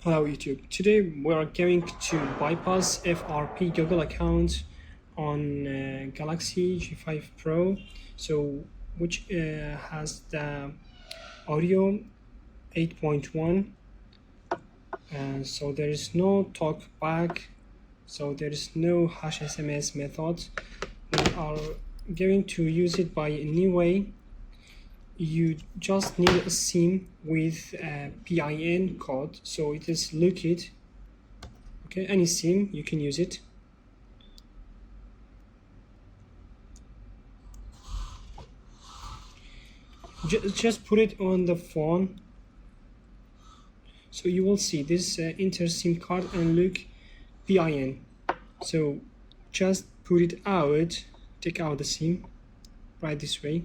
Hello YouTube. Today we are going to bypass FRP Google account on Galaxy J5 Pro, so which has the Oreo 8.1, and so there is no Talkback, so there is no Hushsms method. We are going to use it by a new way. You just need a SIM with a PIN code, so it is liquid. Okay, any SIM you can use it. Just put it on the phone, so you will see this enter SIM card and look PIN. So just put it out, take out the SIM right this way,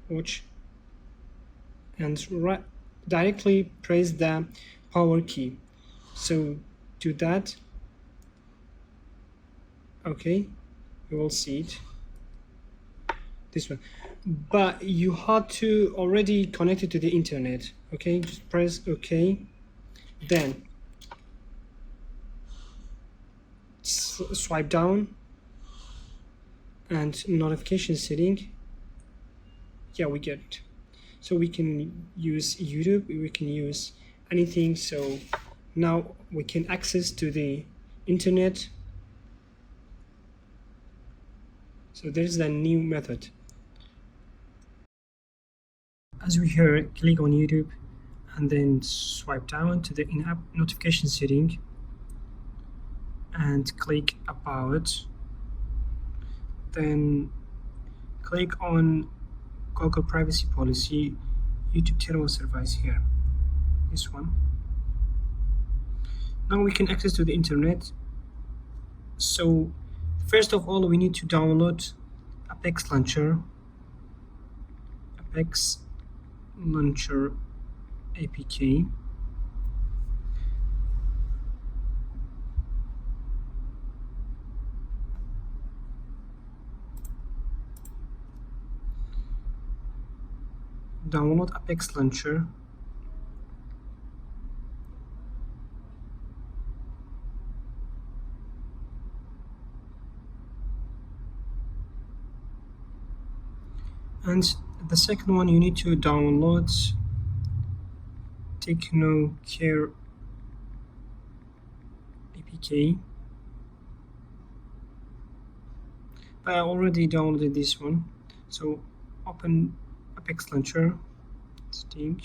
watch, and directly press the power key. So do that. Okay, you will see it, this one, but you had to already connect it to the internet. Okay, just press OK, then swipe down and notification setting. Yeah, we get it. So we can use YouTube, we can use anything. So now we can access to the internet. So there's the new method. As we heard, click on YouTube and then swipe down to the in-app notification setting and click about. Then click on Google privacy policy, YouTube terms of service here, this one. Now we can access to the internet. So first of all, we need to download Apex Launcher, Apex Launcher APK. Download Apex Launcher. And the second one, you need to download TechnoCare APK. But I already downloaded this one. So open Apex Launcher, Sting,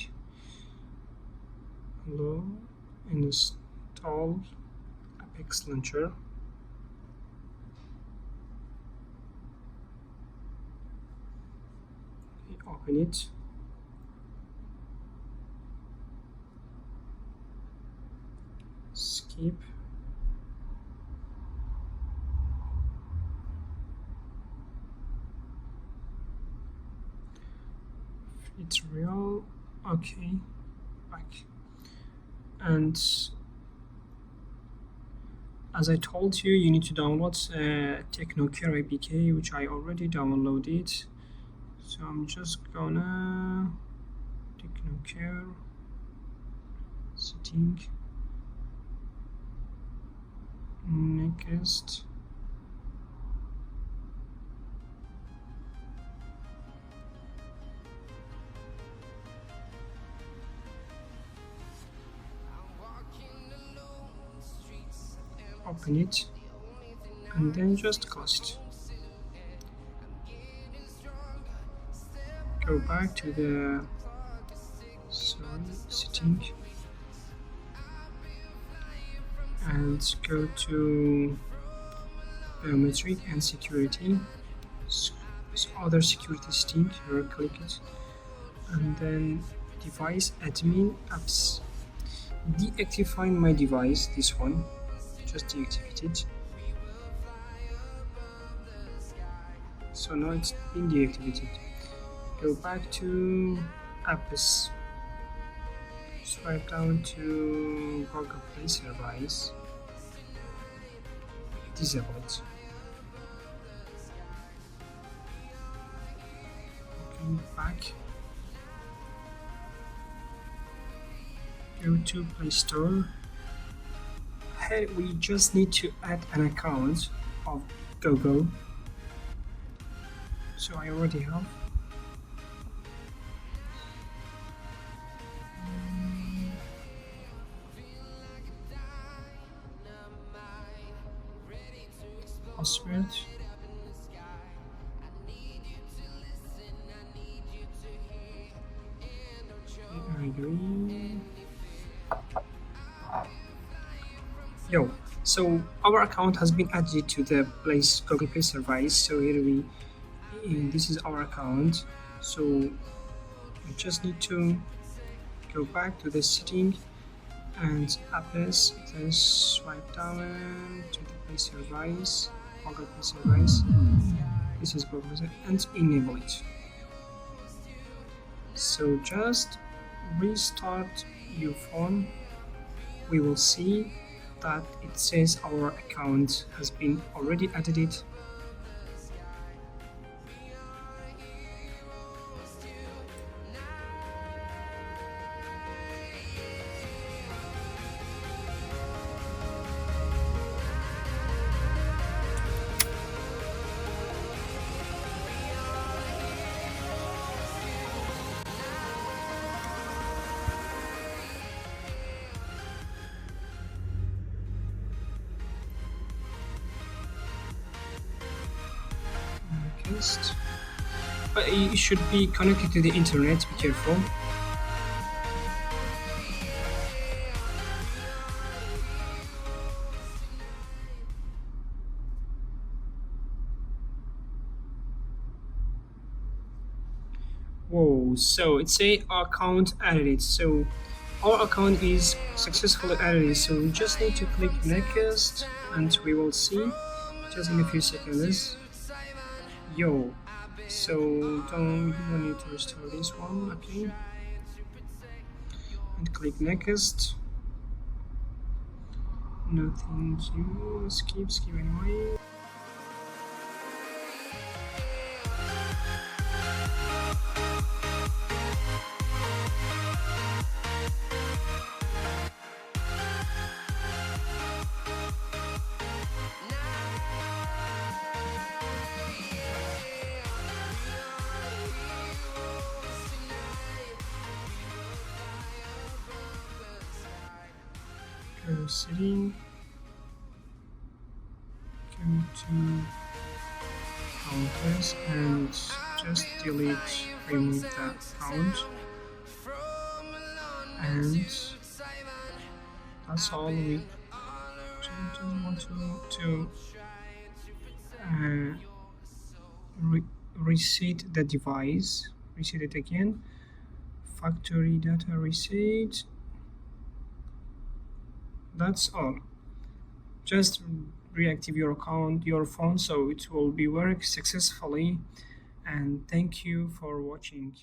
hello, install Apex Launcher. Open it. Skip. It's real. Okay, back. And as I told you, you need to download TechnoCare APK, which I already downloaded. So I'm just gonna TechnoCare setting, next. Open it and then just close it. Go back to the setting and go to biometric and security. Other security setting, right click it, and then device admin apps. Deactivate my device, this one, just deactivate it. So now it's been deactivated. Go back to apps, swipe down to Google Play service, disable it. Okay, back, go to Play Store, ahead, we just need to add an account of Google. So I already have. Password. I agree. Yo, so our account has been added to the Google Play service. So here this is our account. So we just need to go back to the setting and apples, then swipe down to the Play service, Google Play service. This is Google Play and enable it. So just restart your phone. We will see that it says our account has been already added. But it should be connected to the internet, be careful. Whoa, so it's a account added. So our account is successfully added. So we just need to click next and we will see just in a few seconds. Yo, so don't need to restore this one, okay, and click next. Nothing to skip anyway. Go setting, go to counters and just remove that count, and that's all. We just want to reset the device, reset it again, factory data reset. That's all. Just reactivate your account, your phone, so it will be work successfully. And thank you for watching.